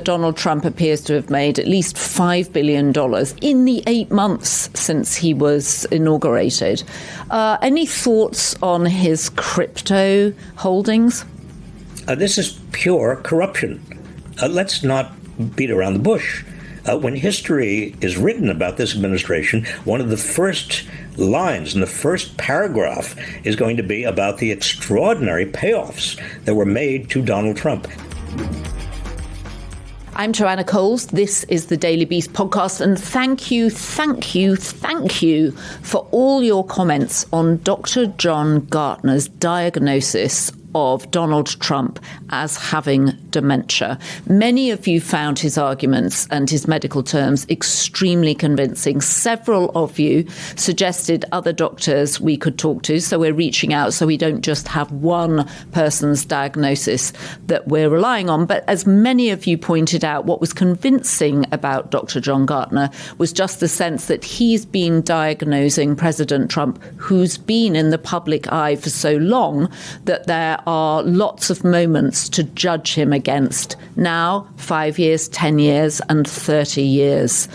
Donald Trump appears to have made at least $5 billion in the 8 months since he was inaugurated. Any thoughts on his crypto holdings? This is pure corruption. Let's not beat around the bush. When history is written about this administration, one of the first lines in the first paragraph is going to be about the extraordinary payoffs that were made to Donald Trump. I'm Jaonna. This is the Daily Beast podcast, and thank you for all your comments on Dr. John Gartner's diagnosis of Donald Trump as having dementia. Many of you found his arguments and his medical terms extremely convincing. Several of you suggested other doctors we could talk to, so we're reaching out so we don't just have one person's diagnosis that we're relying on. But as many of you pointed out, what was convincing about Dr. John Gartner was just the sense that he's been diagnosing President Trump, who's been in the public eye for so long that there are lots of moments to judge him against now, 5 years, 10 years, and 30 years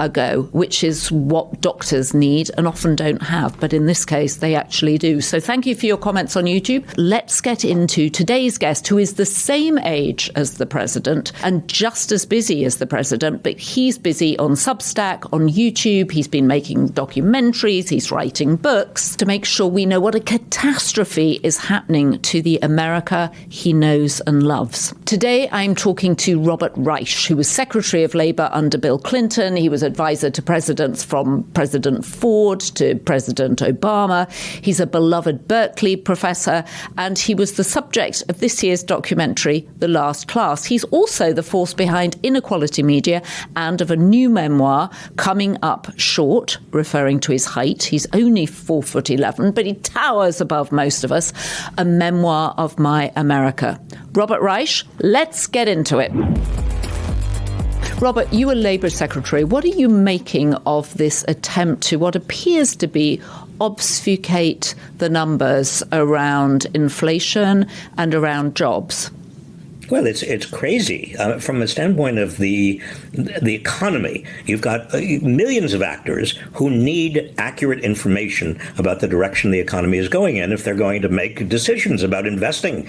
ago, which is what doctors need and often don't have. But in this case, they actually do. So thank you for your comments on YouTube. Let's get into today's guest, who is the same age as the president and just as busy as the president, but he's busy on Substack, on YouTube. He's been making documentaries. He's writing books to make sure we know what a catastrophe is happening to the America he knows and loves. Today, I'm talking to Robert Reich, who was Secretary of Labour under Bill Clinton. He was advisor to presidents from President Ford to President Obama. He's a beloved Berkeley professor, and he was the subject of this year's documentary, The Last Class. He's also the force behind Inequality Media and of a new memoir coming up short, referring to his height. He's only 4'11", but he towers above most of us. A memoir of my America. Robert Reich, let's get into it. Robert, you were Labour Secretary. What are you making of this attempt to what appears to be obfuscate the numbers around inflation and around jobs? Well, it's crazy. From the standpoint of the economy, you've got millions of actors who need accurate information about the direction the economy is going in if they're going to make decisions about investing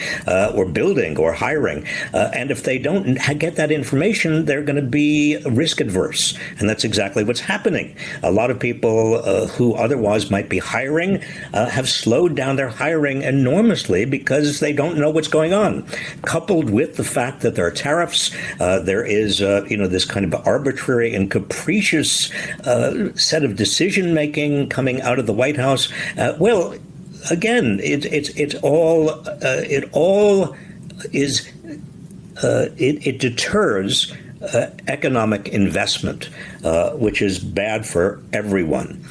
or building or hiring. And if they don't get that information, they're going to be risk adverse. And that's exactly what's happening. A lot of people who otherwise might be hiring have slowed down their hiring enormously because they don't know what's going on, coupled with the fact that there are tariffs, there is, this kind of arbitrary and capricious set of decision making coming out of the White House. Well, again, it deters economic investment, which is bad for everyone,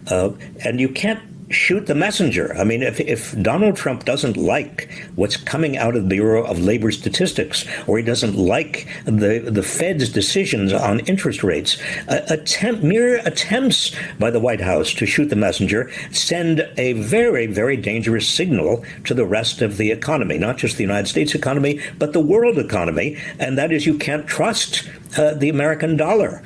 and you can't shoot the messenger. I mean, if Donald Trump doesn't like what's coming out of the Bureau of Labor Statistics, or he doesn't like the Fed's decisions on interest rates, mere attempts by the White House to shoot the messenger send a very, very dangerous signal to the rest of the economy, not just the United States economy, but the world economy. And that is, you can't trust the American dollar.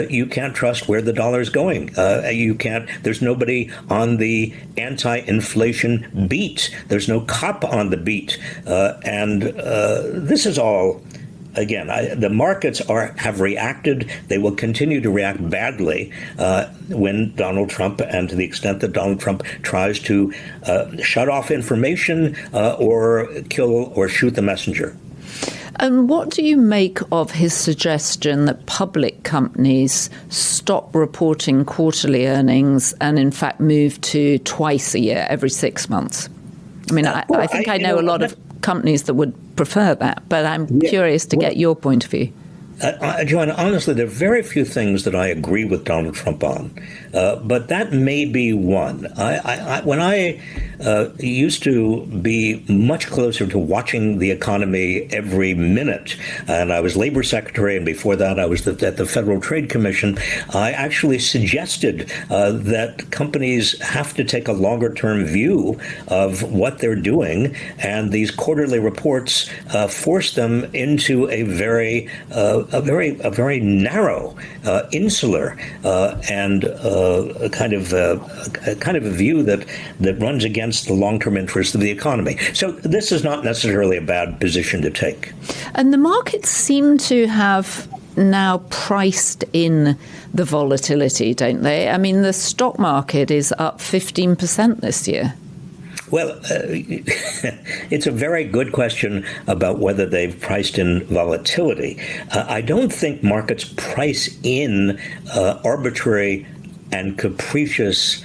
You can't trust where the dollar is going. There's nobody on the anti-inflation beat. There's no cop on the beat. And this is all, again, the markets have reacted. They will continue to react badly when Donald Trump, and to the extent that Donald Trump tries to shut off information or kill or shoot the messenger. And what do you make of his suggestion that public companies stop reporting quarterly earnings and, in fact, move to twice a year, every 6 months? I mean, I think I know a lot of companies that would prefer that, but I'm curious to get your point of view. Joanna, honestly, there are very few things that I agree with Donald Trump on, but that may be one. When I used to be much closer to watching the economy every minute. And I was labor secretary, and before that I was at the Federal Trade Commission. I actually suggested that companies have to take a longer-term view of what they're doing, and these quarterly reports force them into a very narrow, insular, and kind of a view that runs against the long-term interests of the economy. So this is not necessarily a bad position to take. And the markets seem to have now priced in the volatility, don't they? I mean, the stock market is up 15% this year. Well, it's a very good question about whether they've priced in volatility. I don't think markets price in arbitrary and capricious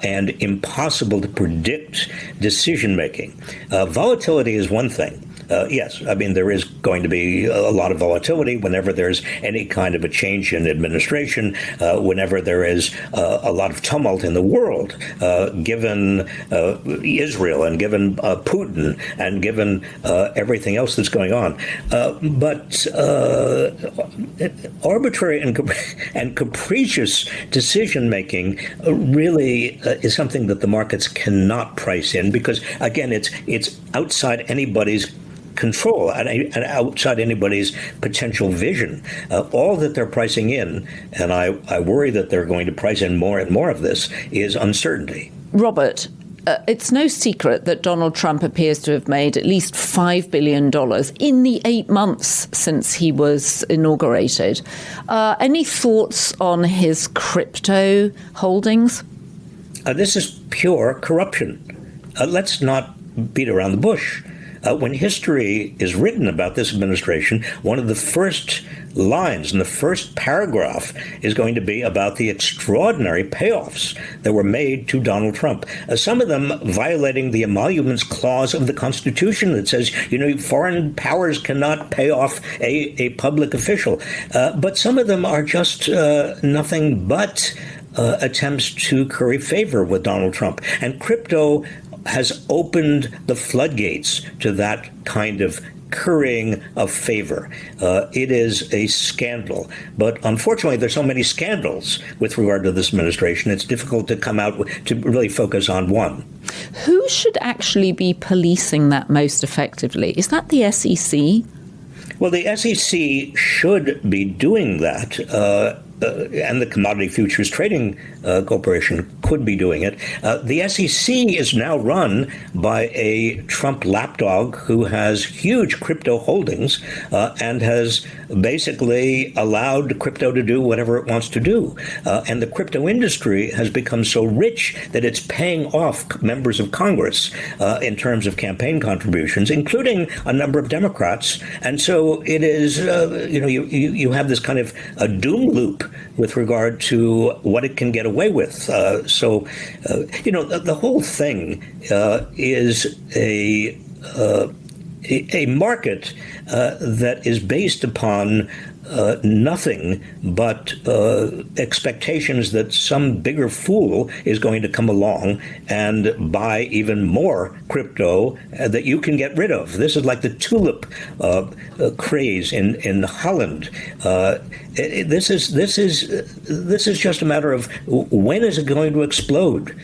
and impossible to predict decision making. Volatility is one thing. Yes, I mean, there is going to be a lot of volatility whenever there's any kind of a change in administration, whenever there is a lot of tumult in the world, given Israel and given Putin and given everything else that's going on. But arbitrary and capricious decision-making really is something that the markets cannot price in because, again, it's outside anybody's control and outside anybody's potential vision. All that they're pricing in, and I worry that they're going to price in more and more of this, is uncertainty. Robert, it's no secret that Donald Trump appears to have made at least $5 billion in the 8 months since he was inaugurated. Any thoughts on his crypto holdings? This is pure corruption. Let's not beat around the bush. When history is written about this administration, one of the first lines in the first paragraph is going to be about the extraordinary payoffs that were made to Donald Trump. Some of them violating the emoluments clause of the Constitution that says, foreign powers cannot pay off a public official. But some of them are just nothing but attempts to curry favor with Donald Trump. And crypto has opened the floodgates to that kind of currying of favor. It is a scandal. But unfortunately, there's so many scandals with regard to this administration, it's difficult to come out to really focus on one. Who should actually be policing that most effectively? Is that the SEC? Well, the SEC should be doing that. And the Commodity Futures Trading Corporation could be doing it. The SEC is now run by a Trump lapdog who has huge crypto holdings and has basically allowed crypto to do whatever it wants to do. And the crypto industry has become so rich that it's paying off members of Congress in terms of campaign contributions, including a number of Democrats. And so it is, you have this kind of a doom loop with regard to what it can get away with. The whole thing is a market that is based upon nothing but expectations that some bigger fool is going to come along and buy even more crypto that you can get rid of. This is like the tulip craze in Holland. This is just a matter of when is it going to explode?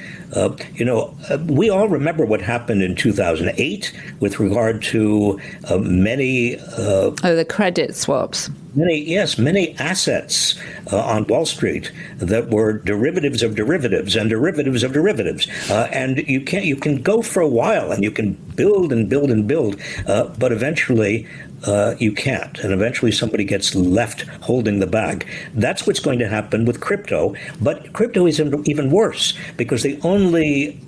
We all remember what happened in 2008 with regard to many the credit swaps. Many assets on Wall Street that were derivatives of derivatives and derivatives of derivatives, and you can go for a while and you can build and build and build, but eventually you can't, and eventually somebody gets left holding the bag. That's what's going to happen with crypto, but crypto is even worse because the only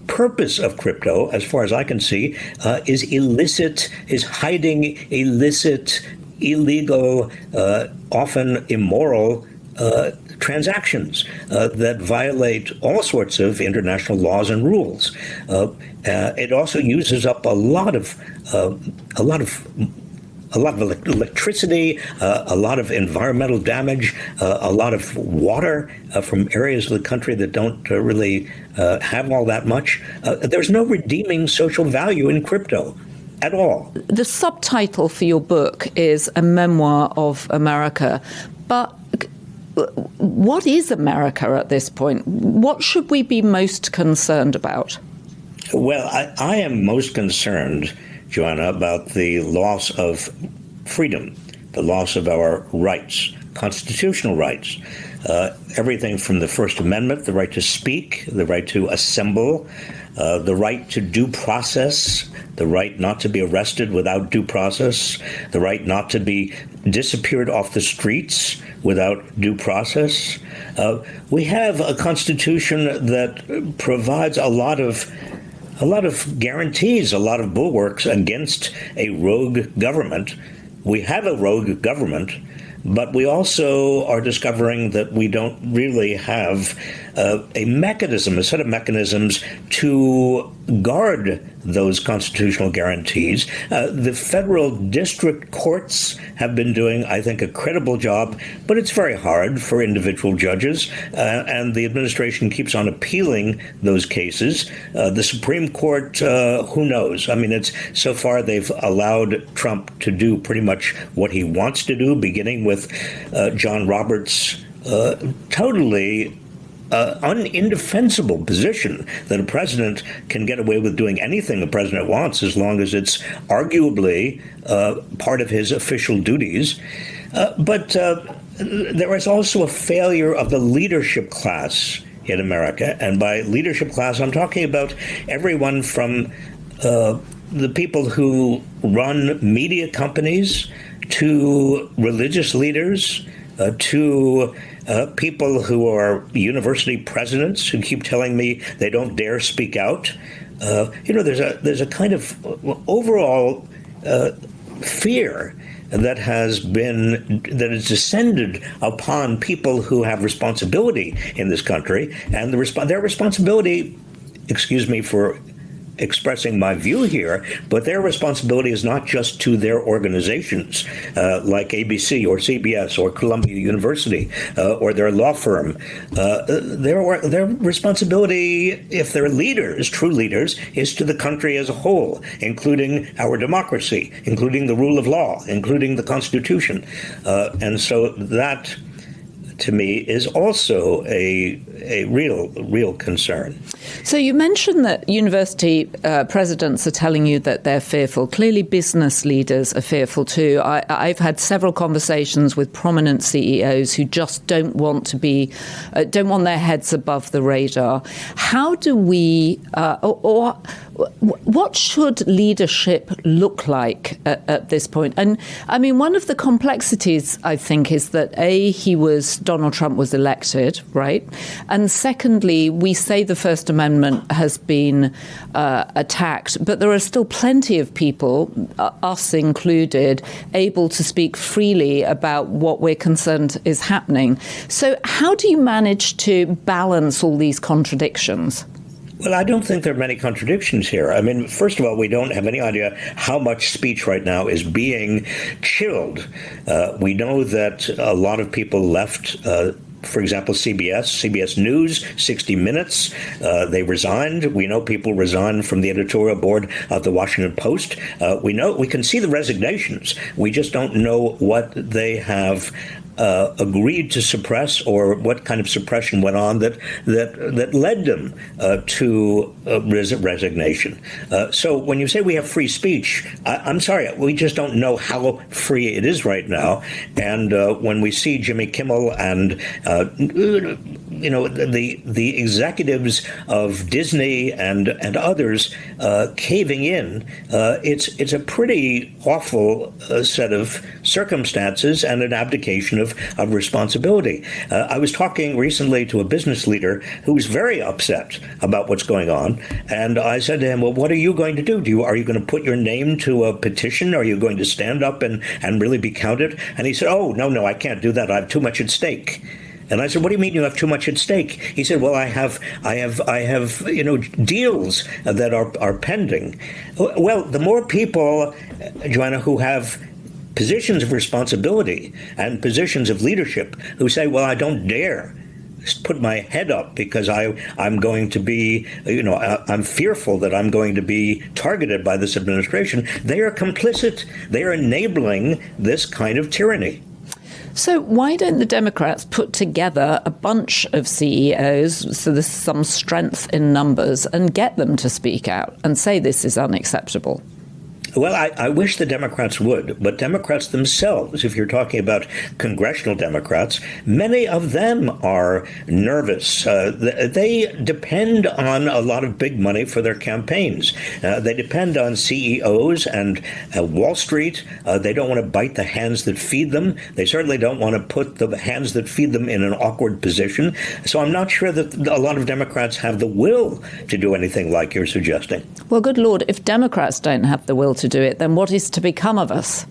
purpose of crypto, as far as I can see, is hiding illicit, illegal, often immoral transactions that violate all sorts of international laws and rules. It also uses up a lot of a lot of electricity, a lot of environmental damage, a lot of water from areas of the country that don't really have all that much. There's no redeeming social value in crypto at all. The subtitle for your book is A Memoir of America. But what is America at this point? What should we be most concerned about? Well, I am most concerned, Jaonna, about the loss of freedom, the loss of our rights, constitutional rights. Everything from the First Amendment, the right to speak, the right to assemble, the right to due process, the right not to be arrested without due process, the right not to be disappeared off the streets without due process. We have a constitution that provides a lot of guarantees, a lot of bulwarks against a rogue government. We have a rogue government, but we also are discovering that we don't really have a mechanism, a set of mechanisms to guard those constitutional guarantees. The federal district courts have been doing, I think, a credible job, but it's very hard for individual judges, and the administration keeps on appealing those cases. The Supreme Court, who knows? I mean, so far they've allowed Trump to do pretty much what he wants to do, beginning with John Roberts' totally indefensible position that a president can get away with doing anything the president wants as long as it's arguably part of his official duties. But there is also a failure of the leadership class in America. And by leadership class, I'm talking about everyone from the people who run media companies to religious leaders to people who are university presidents who keep telling me they don't dare speak out. There's a kind of overall fear that has descended upon people who have responsibility in this country, and their responsibility, excuse me for expressing my view here, but their responsibility is not just to their organizations like ABC or CBS or Columbia University or their law firm. Their responsibility, if they're leaders, true leaders, is to the country as a whole, including our democracy, including the rule of law, including the Constitution. And so that, to me, is also a real concern. So you mentioned that university presidents are telling you that they're fearful. Clearly, business leaders are fearful too. I've had several conversations with prominent CEOs who just don't want their heads above the radar. How do we, or what should leadership look like at this point? And I mean, one of the complexities, I think, is that Donald Trump was elected, right? And secondly, we say the First Amendment has been attacked, but there are still plenty of people, us included, able to speak freely about what we're concerned is happening. So how do you manage to balance all these contradictions? Well, I don't think there are many contradictions here. I mean, first of all, we don't have any idea how much speech right now is being chilled. We know that a lot of people left, for example, CBS News, 60 Minutes. They resigned. We know people resigned from the editorial board of the Washington Post. We can see the resignations. We just don't know what they have agreed to suppress, or what kind of suppression went on that led them to resignation. So when you say we have free speech, I'm sorry, we just don't know how free it is right now. And when we see Jimmy Kimmel and the executives of Disney and others caving in, it's a pretty awful set of circumstances and an abdication of responsibility. I was talking recently to a business leader who was very upset about what's going on, and I said to him, well, what are you going to do? Are you going to put your name to a petition? Are you going to stand up and really be counted? And he said, oh, no, I can't do that. I have too much at stake. And I said, what do you mean you have too much at stake? He said, well, I have deals that are pending. Well, the more people, Jaonna, who have positions of responsibility and positions of leadership who say, well, I don't dare put my head up because I'm going to be, I'm fearful that I'm going to be targeted by this administration. They are complicit. They are enabling this kind of tyranny. So why don't the Democrats put together a bunch of CEOs, so there's some strength in numbers, and get them to speak out and say this is unacceptable? Well, I wish the Democrats would, but Democrats themselves, if you're talking about congressional Democrats, many of them are nervous. They depend on a lot of big money for their campaigns. They depend on CEOs and Wall Street. They don't want to bite the hands that feed them. They certainly don't want to put the hands that feed them in an awkward position. So I'm not sure that a lot of Democrats have the will to do anything like you're suggesting. Well, good Lord, if Democrats don't have the will to do it, then what is to become of us?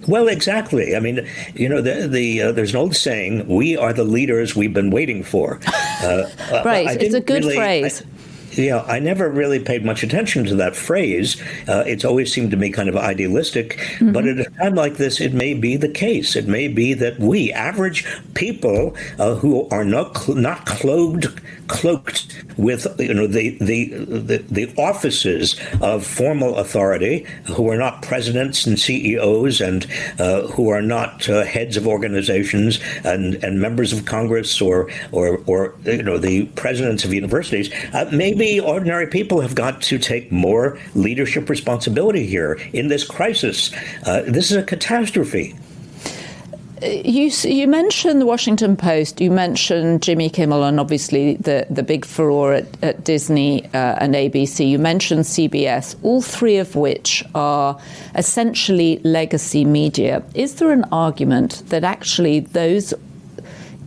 Well, exactly. I mean, there's an old saying, we are the leaders we've been waiting for. Right. It's a good phrase. I never really paid much attention to that phrase. It's always seemed to me kind of idealistic. Mm-hmm. But at a time like this, it may be the case. It may be that we, average people who are not cloaked with the offices of formal authority, who are not presidents and CEOs and who are not heads of organizations and members of Congress or the presidents of universities, maybe ordinary people have got to take more leadership responsibility here in this crisis. This is a catastrophe. You mentioned the Washington Post, you mentioned Jimmy Kimmel and obviously the big furore at Disney and ABC. You mentioned CBS, all three of which are essentially legacy media. Is there an argument that actually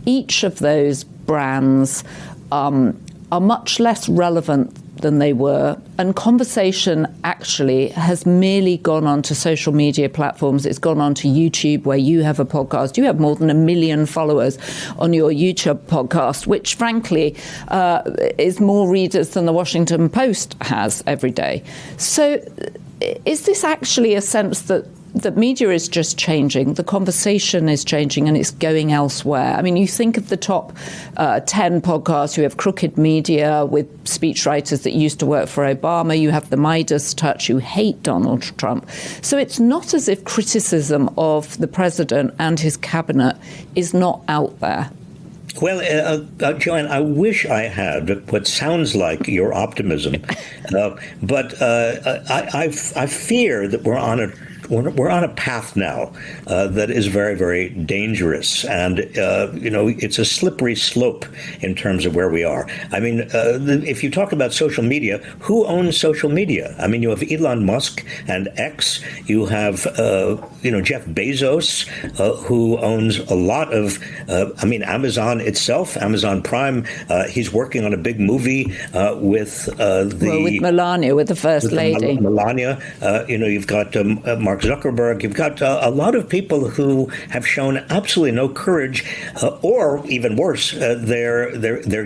each of those brands are much less relevant than they were, and conversation actually has merely gone onto social media platforms? It's gone onto YouTube, where you have a podcast. You have more than 1 million followers on your YouTube podcast, which frankly is more readers than the Washington Post has every day. So is this actually a sense that the media is just changing, the conversation is changing, and it's going elsewhere? I mean, you think of the top 10 podcasts. You have Crooked Media with speechwriters that used to work for Obama. You have the Midas Touch, who hate Donald Trump. So it's not as if criticism of the president and his cabinet is not out there. Well, Joanne, I wish I had what sounds like your optimism, but I fear that we're on a path now that is very, very dangerous, and it's a slippery slope in terms of where we are. I mean, if you talk about social media, who owns social media? I mean, you have Elon Musk and X. You have Jeff Bezos, who owns a lot of. Amazon itself, Amazon Prime. He's working on a big movie with Melania, with the First Lady. Melania. You've got Mark Zuckerberg. You've got a lot of people who have shown absolutely no courage, or even worse, they're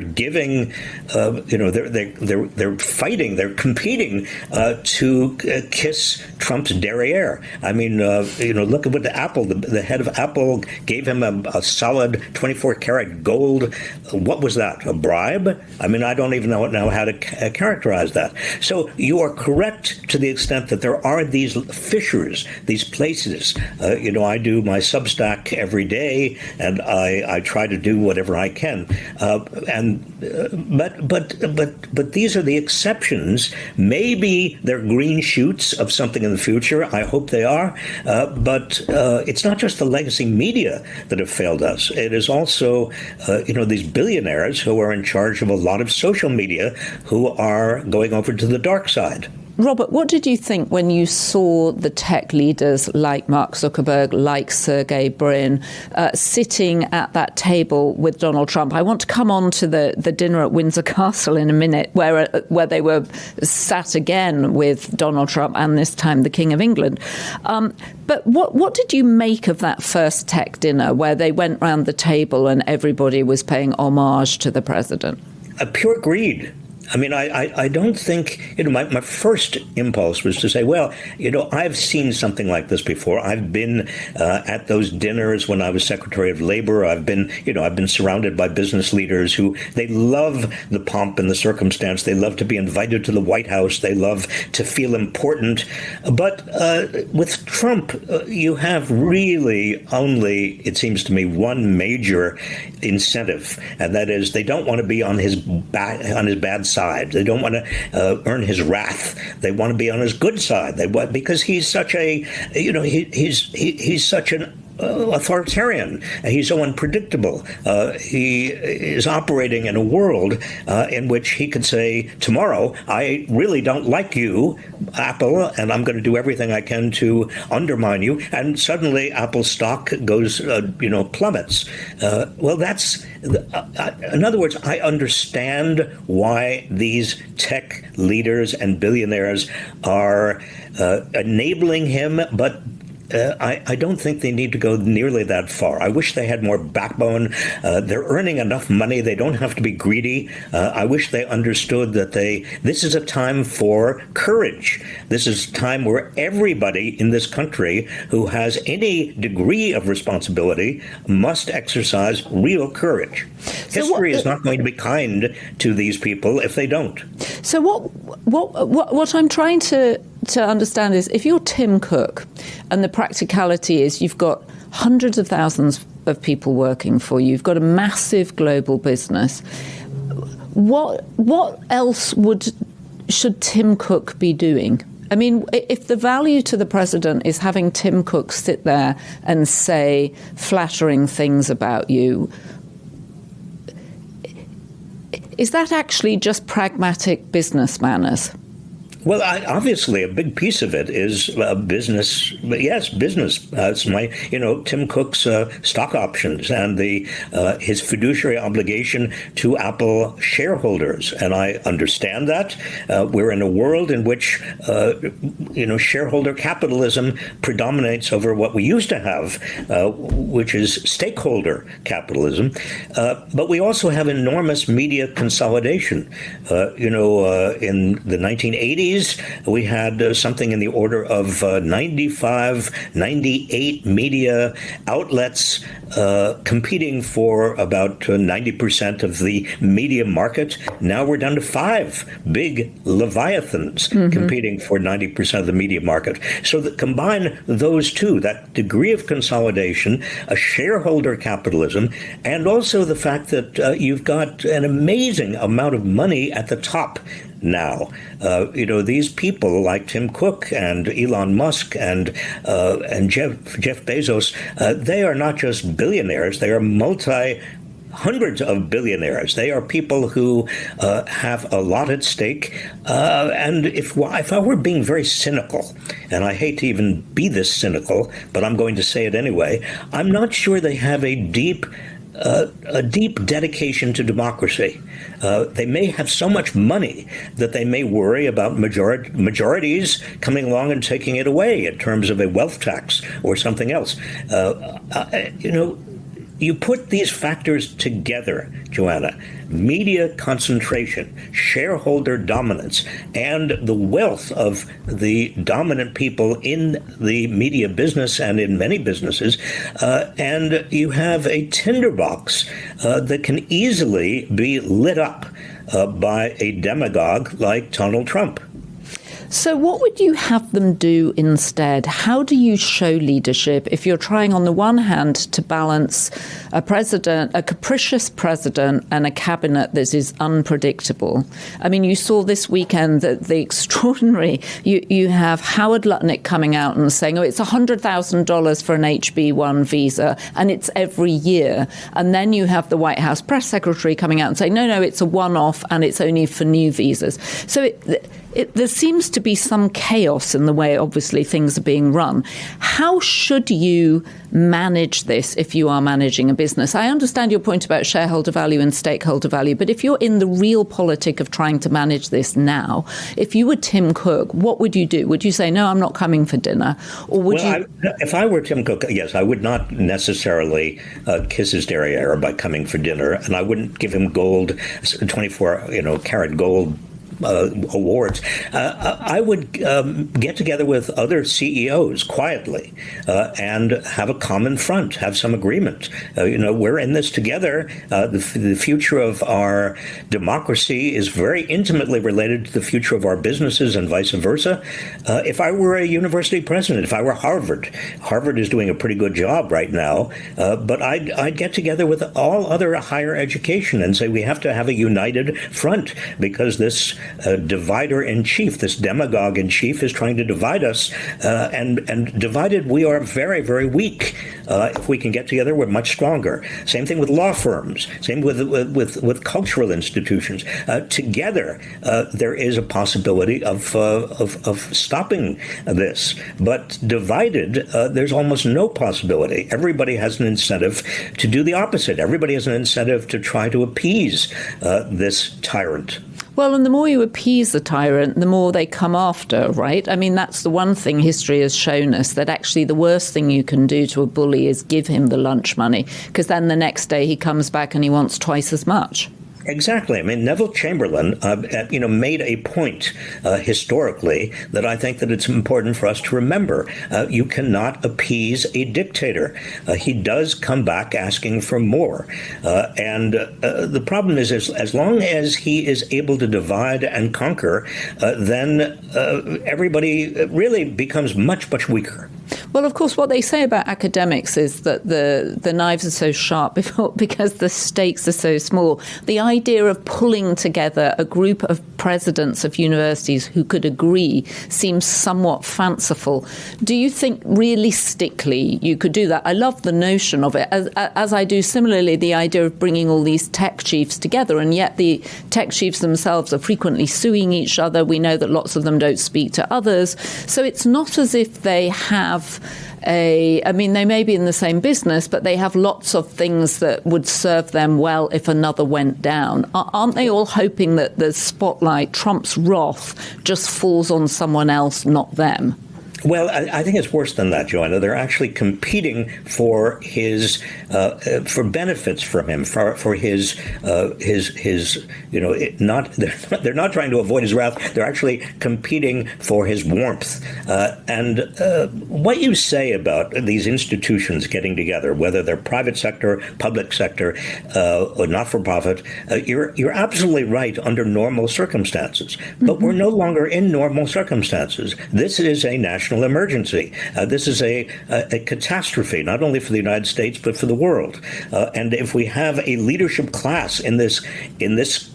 giving, they're fighting, they're competing to kiss Trump's derriere. I mean, look at what the head of Apple gave him a solid 24-karat gold. What was that? A bribe? I mean, I don't even know how to characterize that. So you are correct to the extent that there are these fissures, these places. I do my Substack every day, and I try to do whatever I can. But these are the exceptions. Maybe they're green shoots of something in the future. I hope they are. But it's not just the legacy media that have failed us. It is also, these billionaires who are in charge of a lot of social media who are going over to the dark side. Robert, what did you think when you saw the tech leaders like Mark Zuckerberg, like Sergey Brin, sitting at that table with Donald Trump? I want to come on to the dinner at Windsor Castle in a minute, where they were sat again with Donald Trump and this time the King of England. But what did you make of that first tech dinner where they went round the table and everybody was paying homage to the president? Pure greed. I mean, I don't think, my first impulse was to say, well, I've seen something like this before. I've been at those dinners when I was Secretary of Labor. I've been surrounded by business leaders who, they love the pomp and the circumstance. They love to be invited to the White House. They love to feel important. But with Trump, you have really only, it seems to me, one major incentive, and that is they don't want to be on his bad side. They don't want to earn his wrath. They want to be on his good side. Because he's such a, he's such an authoritarian. He's so unpredictable. He is operating in a world in which he could say tomorrow, I really don't like you, Apple, and I'm going to do everything I can to undermine you. And suddenly Apple's stock goes, plummets. Well, that's, in other words, I understand why these tech leaders and billionaires are enabling him, but I don't think they need to go nearly that far. I wish they had more backbone. They're earning enough money. They don't have to be greedy. I wish they understood that this is a time for courage. This is a time where everybody in this country who has any degree of responsibility must exercise real courage. History is not going to be kind to these people if they don't. So what I'm trying to understand is, if you're Tim Cook and the practicality is you've got hundreds of thousands of people working for you, you've got a massive global business, what else should Tim Cook be doing? I mean, if the value to the president is having Tim Cook sit there and say flattering things about you, is that actually just pragmatic business manners? Well, obviously, a big piece of it is business. Yes, business. It's Tim Cook's stock options and his fiduciary obligation to Apple shareholders, and I understand that. We're in a world in which shareholder capitalism predominates over what we used to have, which is stakeholder capitalism. But we also have enormous media consolidation. In the 1980s. We had something in the order of 95, 98 media outlets competing for about 90% of the media market. Now we're down to 5 big leviathans competing for 90% of the media market. So combine those two, that degree of consolidation, a shareholder capitalism, and also the fact that you've got an amazing amount of money at the top now. These people like Tim Cook and Elon Musk and Jeff Bezos, they are not just billionaires, they are hundreds of billionaires. They are people who have a lot at stake. And if I were being very cynical, and I hate to even be this cynical, but I'm going to say it anyway, I'm not sure they have a deep dedication to democracy. They may have so much money that they may worry about majorities coming along and taking it away in terms of a wealth tax or something else. You put these factors together, Jaonna, media concentration, shareholder dominance, and the wealth of the dominant people in the media business and in many businesses, and you have a tinderbox that can easily be lit up by a demagogue like Donald Trump. So what would you have them do instead? How do you show leadership if you're trying on the one hand to balance a capricious president and a cabinet that is unpredictable? I mean, you saw this weekend that the extraordinary, you have Howard Lutnick coming out and saying, it's $100,000 for an HB1 visa and it's every year. And then you have the White House press secretary coming out and saying, no, it's a one-off and it's only for new visas. So there seems to be some chaos in the way, obviously, things are being run. How should you manage this if you are managing a business? I understand your point about shareholder value and stakeholder value, but if you're in the real politic of trying to manage this now, if you were Tim Cook, what would you do? Would you say, no, I'm not coming for dinner? Or would if I were Tim Cook, yes, I would not necessarily kiss his derriere by coming for dinner, and I wouldn't give him 24-karat gold awards. I would get together with other CEOs quietly and have a common front, have some agreement. We're in this together. The future of our democracy is very intimately related to the future of our businesses and vice versa. If I were a university president, if I were Harvard is doing a pretty good job right now, but I'd get together with all other higher education and say we have to have a united front because this divider in chief, this demagogue in chief, is trying to divide us, and divided we are very, very weak. If we can get together, we're much stronger. Same thing with law firms. Same with cultural institutions. Together, there is a possibility of stopping this. But divided, there's almost no possibility. Everybody has an incentive to do the opposite. Everybody has an incentive to try to appease this tyrant. Well, and the more you appease the tyrant, the more they come after, right? I mean, that's the one thing history has shown us, that actually the worst thing you can do to a bully is give him the lunch money, because then the next day he comes back and he wants twice as much. Exactly. I mean, Neville Chamberlain, made a point historically that I think that it's important for us to remember. You cannot appease a dictator. He does come back asking for more. And the problem is as long as he is able to divide and conquer, then everybody really becomes much, much weaker. Well, of course, what they say about academics is that the knives are so sharp because the stakes are so small. The idea of pulling together a group of presidents of universities who could agree seems somewhat fanciful. Do you think realistically you could do that? I love the notion of it, as I do similarly the idea of bringing all these tech chiefs together, and yet the tech chiefs themselves are frequently suing each other. We know that lots of them don't speak to others. So it's not as if they have they may be in the same business, but they have lots of things that would serve them well if another went down. Aren't they all hoping that the spotlight, Trump's wrath, just falls on someone else, not them? Well, I think it's worse than that, Jaonna. They're actually competing for his for benefits from him, for his they're not trying to avoid his wrath. They're actually competing for his warmth. And what you say about these institutions getting together, whether they're private sector, public sector, or not for profit, you're absolutely right under normal circumstances. But we're no longer in normal circumstances. This is a national emergency. This is a catastrophe, not only for the United States, but for the world. And if we have a leadership class in this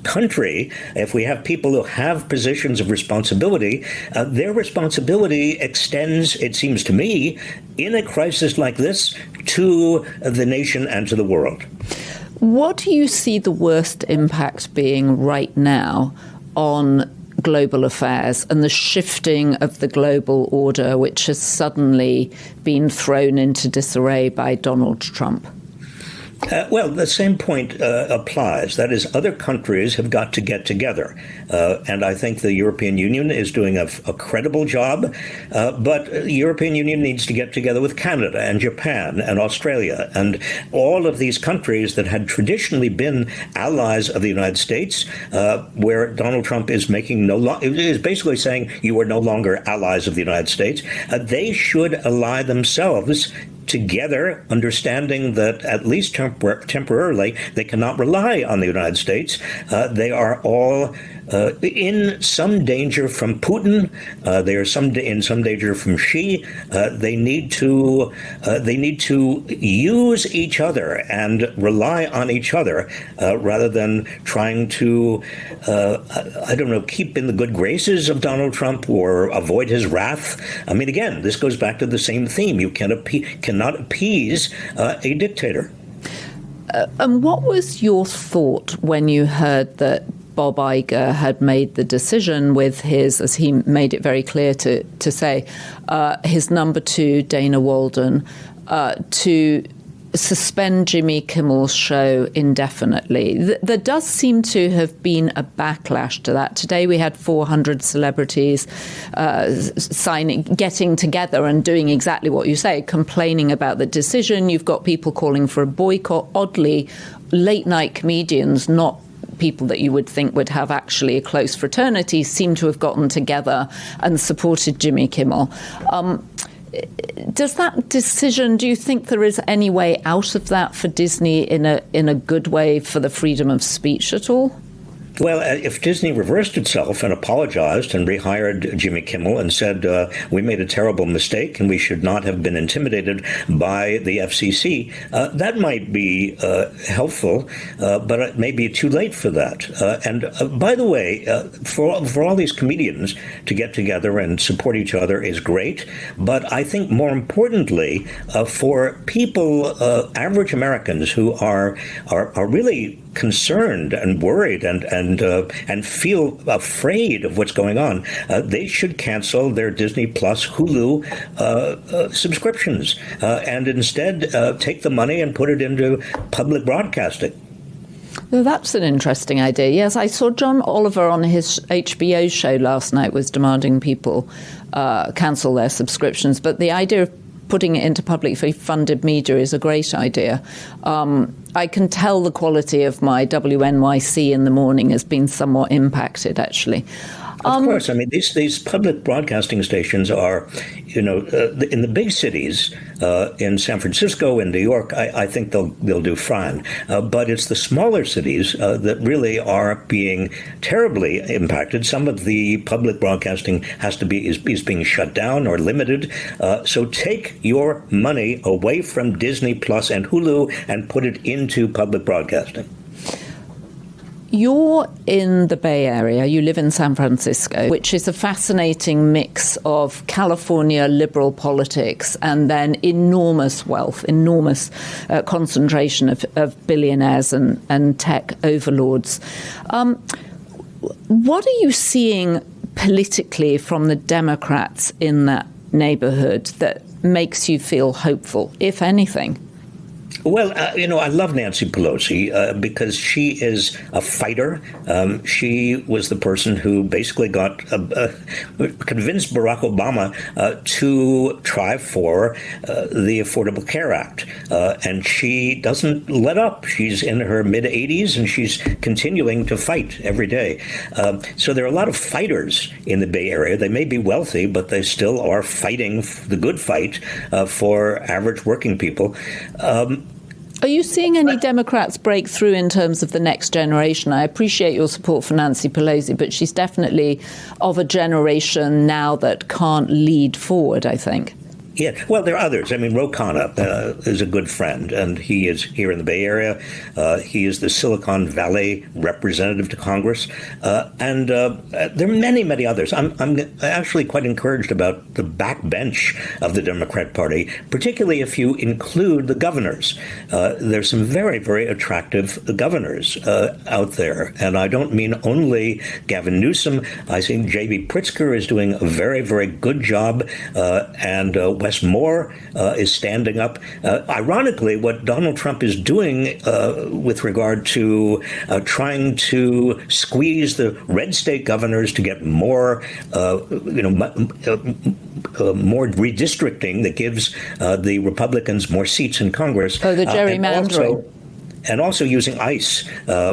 country, if we have people who have positions of responsibility, their responsibility extends, it seems to me, in a crisis like this, to the nation and to the world. What do you see the worst impact being right now on global affairs and the shifting of the global order, which has suddenly been thrown into disarray by Donald Trump? Well, the same point applies. That is, other countries have got to get together. And I think the European Union is doing a credible job. But the European Union needs to get together with Canada and Japan and Australia and all of these countries that had traditionally been allies of the United States, where Donald Trump is is basically saying you are no longer allies of the United States. They should ally themselves together, understanding that at least temporarily they cannot rely on the United States. They are all in some danger from Putin. They are in some danger from Xi. They need to use each other and rely on each other rather than trying to keep in the good graces of Donald Trump or avoid his wrath. I mean, again, this goes back to the same theme. You cannot appease a dictator. And what was your thought when you heard that Bob Iger had made the decision with his, as he made it very clear to say, his number two, Dana Walden, to suspend Jimmy Kimmel's show indefinitely. There does seem to have been a backlash to that. Today we had 400 celebrities getting together and doing exactly what you say, complaining about the decision. You've got people calling for a boycott. Oddly, late-night comedians, not people that you would think would have actually a close fraternity, seem to have gotten together and supported Jimmy Kimmel. Does that decision, do you think there is any way out of that for Disney in a good way for the freedom of speech at all? Well, if Disney reversed itself and apologized and rehired Jimmy Kimmel and said, we made a terrible mistake and we should not have been intimidated by the FCC, that might be helpful, but it may be too late for that. And by the way, for all these comedians to get together and support each other is great. But I think more importantly, for people, average Americans who are really concerned and worried and feel afraid of what's going on, they should cancel their Disney Plus, Hulu subscriptions and instead take the money and put it into public broadcasting. Well, that's an interesting idea. Yes, I saw John Oliver on his HBO show last night was demanding people cancel their subscriptions. But the idea of putting it into publicly funded media is a great idea. I can tell the quality of my WNYC in the morning has been somewhat impacted, actually. Of course. I mean, these public broadcasting stations are, in the big cities, in San Francisco and New York, I think they'll do fine. But it's the smaller cities that really are being terribly impacted. Some of the public broadcasting is being shut down or limited. So take your money away from Disney Plus and Hulu and put it into public broadcasting. You're in the Bay Area. You live in San Francisco, which is a fascinating mix of California liberal politics and then enormous wealth, enormous concentration of billionaires and tech overlords. What are you seeing politically from the Democrats in that neighborhood that makes you feel hopeful, if anything? Well, I love Nancy Pelosi because she is a fighter. She was the person who basically convinced Barack Obama to try for the Affordable Care Act. And she doesn't let up. She's in her mid-80s and she's continuing to fight every day. So there are a lot of fighters in the Bay Area. They may be wealthy, but they still are fighting the good fight for average working people. Are you seeing any Democrats break through in terms of the next generation? I appreciate your support for Nancy Pelosi, but she's definitely of a generation now that can't lead forward, I think. Yeah, well, there are others. I mean, Ro Khanna is a good friend, and he is here in the Bay Area. He is the Silicon Valley representative to Congress. And there are many, many others. I'm actually quite encouraged about the backbench of the Democrat Party, particularly if you include the governors. There's some very, very attractive governors out there. And I don't mean only Gavin Newsom. I think J.B. Pritzker is doing a very, very good job. And Wes Moore is standing up. Ironically, what Donald Trump is doing with regard to trying to squeeze the red state governors to get more, more redistricting that gives the Republicans more seats in Congress. Oh, the gerrymandering. And also using ICE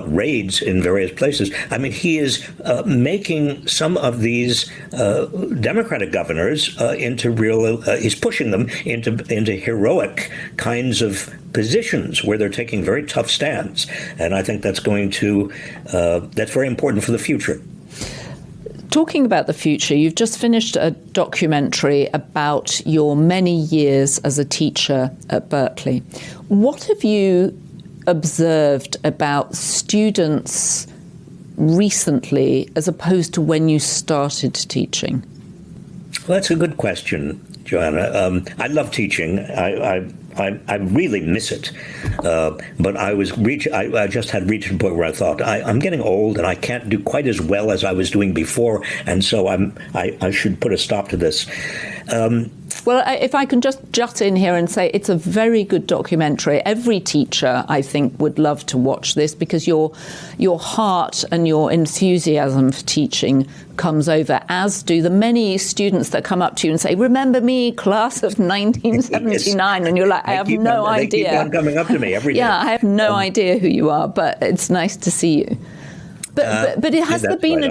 raids in various places. I mean, he is making some of these Democratic governors into real. He's pushing them into heroic kinds of positions where they're taking very tough stands, and I think that's that's very important for the future. Talking about the future, you've just finished a documentary about your many years as a teacher at Berkeley. What have you observed about students recently as opposed to when you started teaching? Well, that's a good question, Jaonna. I love teaching. I I really miss it. But I just had reached a point where I thought I'm getting old and I can't do quite as well as I was doing before, and so I should put a stop to this. Well, if I can just jut in here and say it's a very good documentary. Every teacher, I think, would love to watch this because your heart and your enthusiasm for teaching comes over, as do the many students that come up to you and say, "Remember me, class of 1979," and you're like, "I have no idea." They keep on coming up to me every day. Yeah, I have no idea who you are, but it's nice to see you. But has there been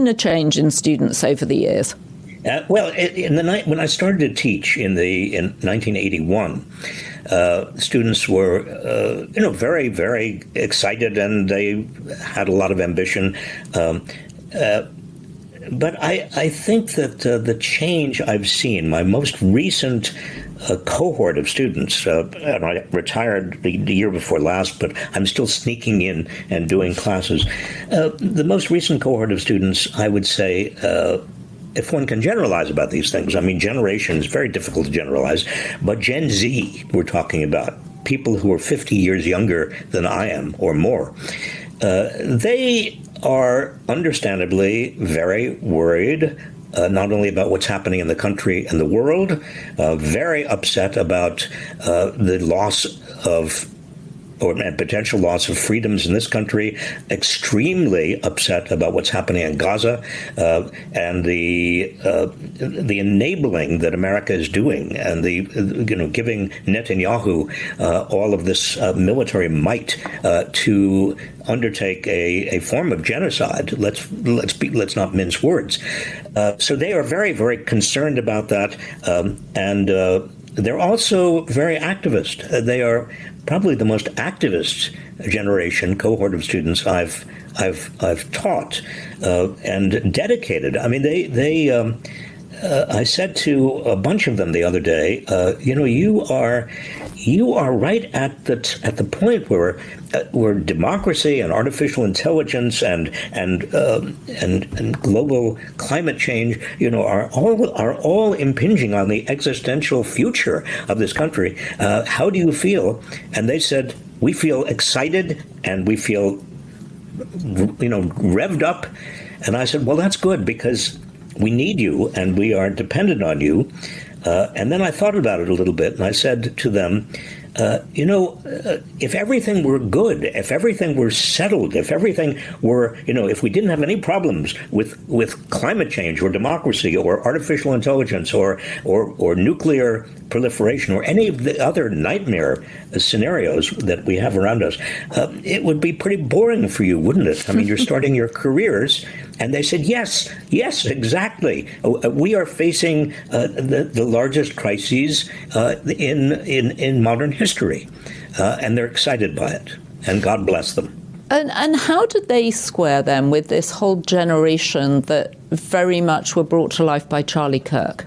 a change in students over the years? Well, when I started to teach in 1981, students were, very, very excited, and they had a lot of ambition. But I think that the change I've seen, my most recent cohort of students, and I retired the year before last, but I'm still sneaking in and doing classes. The most recent cohort of students, I would say, if one can generalize about these things, I mean, generation is very difficult to generalize, but Gen Z, we're talking about, people who are 50 years younger than I am or more, they are understandably very worried, not only about what's happening in the country and the world, very upset about the loss of and potential loss of freedoms in this country, extremely upset about what's happening in Gaza, and the enabling that America is doing, and the giving Netanyahu all of this military might to undertake a form of genocide. Let's not mince words. So they are very, very concerned about that, and they're also very activist. They are probably the most activist cohort of students I've taught, and dedicated. I mean, I said to a bunch of them the other day, you are right at the point where democracy and artificial intelligence and global climate change, are all impinging on the existential future of this country. How do you feel? And they said, we feel excited and we feel, revved up. And I said, well, that's good, because we need you and we are dependent on you. And then I thought about it a little bit, and I said to them, if everything were good, if everything were settled, if everything were, if we didn't have any problems with climate change or democracy or artificial intelligence or nuclear proliferation or any of the other nightmare scenarios that we have around us, it would be pretty boring for you, wouldn't it? I mean, you're starting your careers. And they said, yes, exactly. We are facing the largest crises in modern history, and they're excited by it. And God bless them. And how did they square them with this whole generation that very much were brought to life by Charlie Kirk?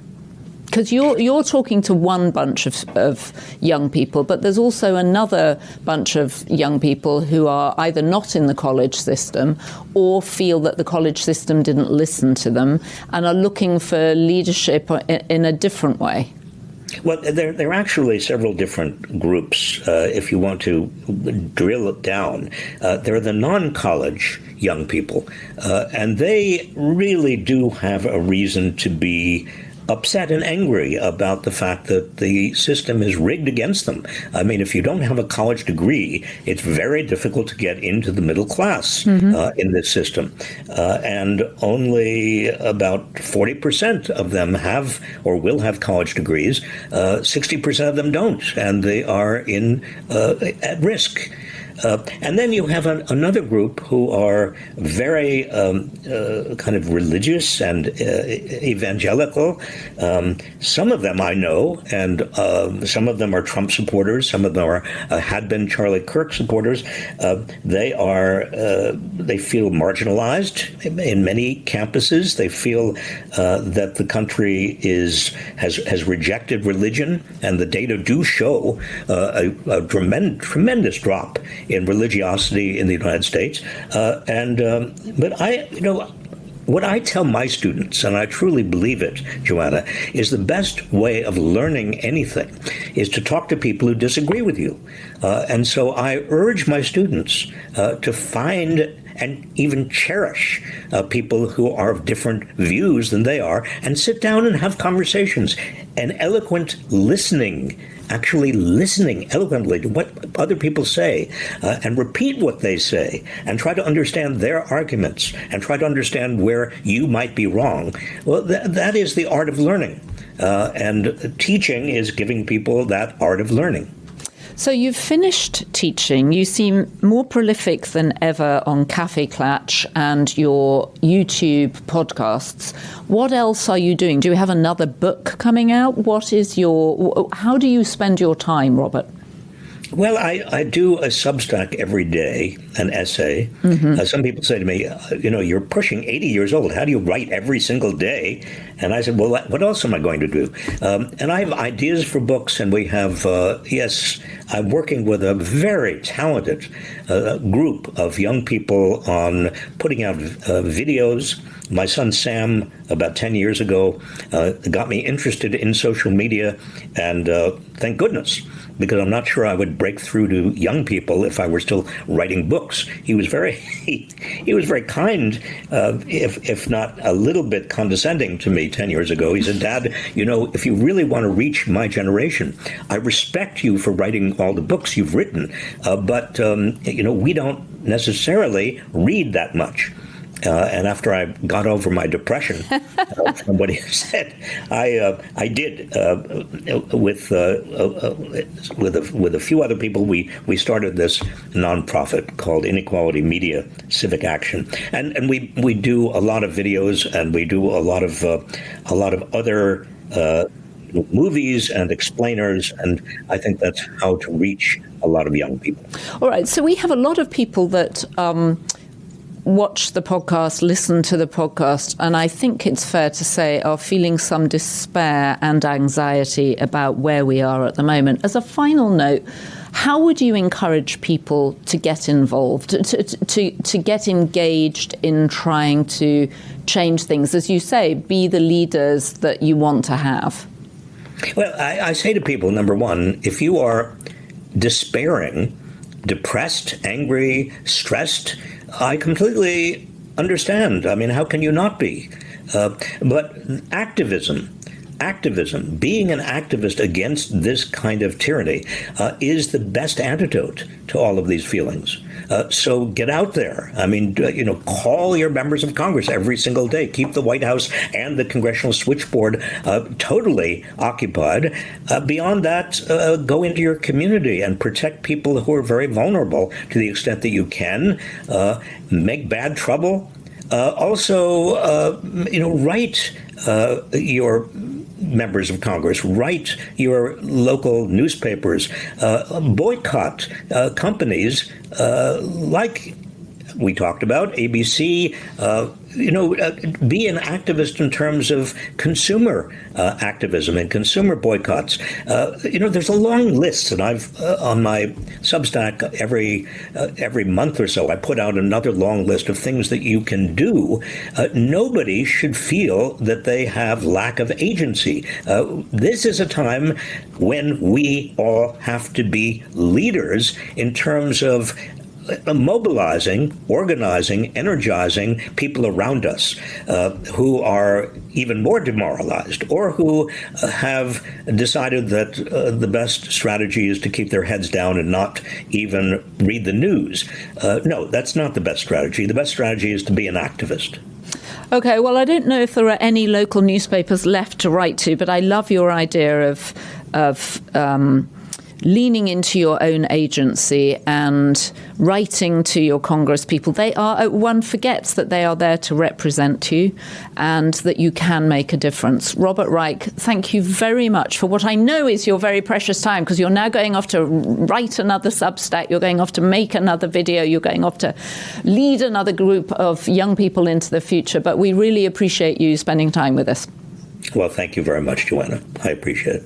Because you're talking to one bunch of young people, but there's also another bunch of young people who are either not in the college system or feel that the college system didn't listen to them and are looking for leadership in a different way. Well, there are actually several different groups, if you want to drill it down. There are the non-college young people, and they really do have a reason to be upset and angry about the fact that the system is rigged against them. I mean, if you don't have a college degree, it's very difficult to get into the middle class in this system. And only about 40% of them have or will have college degrees. 60% of them don't, and they are at risk. And then you have another group who are very kind of religious and evangelical. Some of them I know, and some of them are Trump supporters. Some of them had been Charlie Kirk supporters. They feel marginalized in many campuses. They feel that the country has rejected religion, and the data do show a tremendous drop in religiosity in the United States, but what I tell my students, and I truly believe it, Jaonna, is the best way of learning anything is to talk to people who disagree with you. And so I urge my students to find and even cherish people who are of different views than they are, and sit down and have conversations. And eloquent listening, actually listening eloquently to what other people say, and repeat what they say, and try to understand their arguments, and try to understand where you might be wrong. Well, that is the art of learning. And teaching is giving people that art of learning. So you've finished teaching. You seem more prolific than ever on Cafe Clatch and your YouTube podcasts. What else are you doing? Do you have another book coming out? How do you spend your time, Robert? Well, I do a Substack every day, an essay. Mm-hmm. Some people say to me, you're pushing 80 years old. How do you write every single day? And I said, well, what else am I going to do? And I have ideas for books, and we have, I'm working with a very talented group of young people on putting out videos. My son Sam, about 10 years ago, got me interested in social media, and thank goodness, because I'm not sure I would break through to young people if I were still writing books. He was very kind, if not a little bit condescending to me 10 years ago. He said, Dad, if you really want to reach my generation, I respect you for writing all the books you've written, but we don't necessarily read that much. And after I got over my depression from what he said, I did with a few other people. We started this nonprofit called Inequality Media Civic Action, and we do a lot of videos, and we do a lot of other movies and explainers, and I think that's how to reach a lot of young people. All right, so we have a lot of people that watch the podcast, listen to the podcast, and I think it's fair to say are feeling some despair and anxiety about where we are at the moment. As a final note, how would you encourage people to get involved, to get engaged in trying to change things? As you say, be the leaders that you want to have. Well, I say to people, number one, if you are despairing, depressed, angry, stressed, I completely understand. I mean, how can you not be? But activism, being an activist against this kind of tyranny is the best antidote to all of these feelings. So get out there. I mean, call your members of Congress every single day. Keep the White House and the congressional switchboard totally occupied. Beyond that, go into your community and protect people who are very vulnerable to the extent that you can. Make bad trouble. Also, write your members of Congress, write your local newspapers, boycott companies like we talked about, ABC, be an activist in terms of consumer activism and consumer boycotts. There's a long list, and I've on my Substack every month or so, I put out another long list of things that you can do. Nobody should feel that they have lack of agency. This is a time when we all have to be leaders in terms of mobilizing, organizing, energizing people around us who are even more demoralized, or who have decided that the best strategy is to keep their heads down and not even read the news. No, that's not the best strategy. The best strategy is to be an activist. Okay, well, I don't know if there are any local newspapers left to write to, but I love your idea of leaning into your own agency and writing to your Congress people. One forgets that they are there to represent you and that you can make a difference. Robert Reich, thank you very much for what I know is your very precious time, because you're now going off to write another Substack, you're going off to make another video, you're going off to lead another group of young people into the future. But we really appreciate you spending time with us. Well, thank you very much, Jaonna. I appreciate it.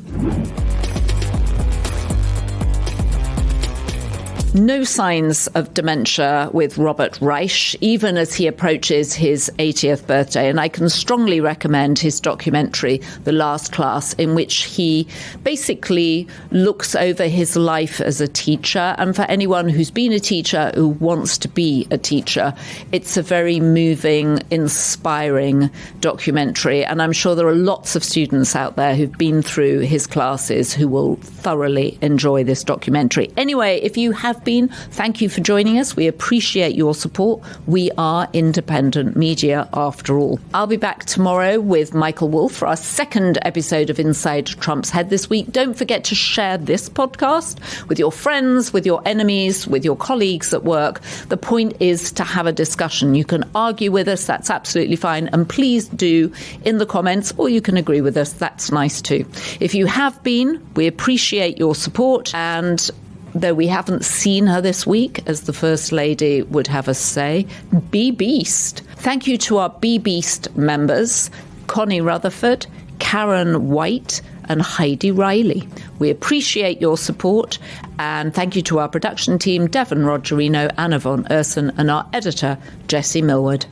No signs of dementia with Robert Reich, even as he approaches his 80th birthday. And I can strongly recommend his documentary, The Last Class, in which he basically looks over his life as a teacher. And for anyone who's been a teacher, who wants to be a teacher, it's a very moving, inspiring documentary. And I'm sure there are lots of students out there who've been through his classes who will thoroughly enjoy this documentary. Anyway, if you have been, thank you for joining us. We appreciate your support. We are independent media after all. I'll be back tomorrow with Michael Wolff for our second episode of Inside Trump's Head this week. Don't forget to share this podcast with your friends, with your enemies, with your colleagues at work. The point is to have a discussion. You can argue with us, that's absolutely fine. And please do in the comments, or you can agree with us. That's nice too. If you have been, we appreciate your support. And though we haven't seen her this week, as the First Lady would have us say, be beast. Thank you to our Be Beast members, Connie Rutherford, Karen White and Heidi Riley. We appreciate your support, and thank you to our production team, Devon Rogerino, Anna von Urson, and our editor, Jessie Millward.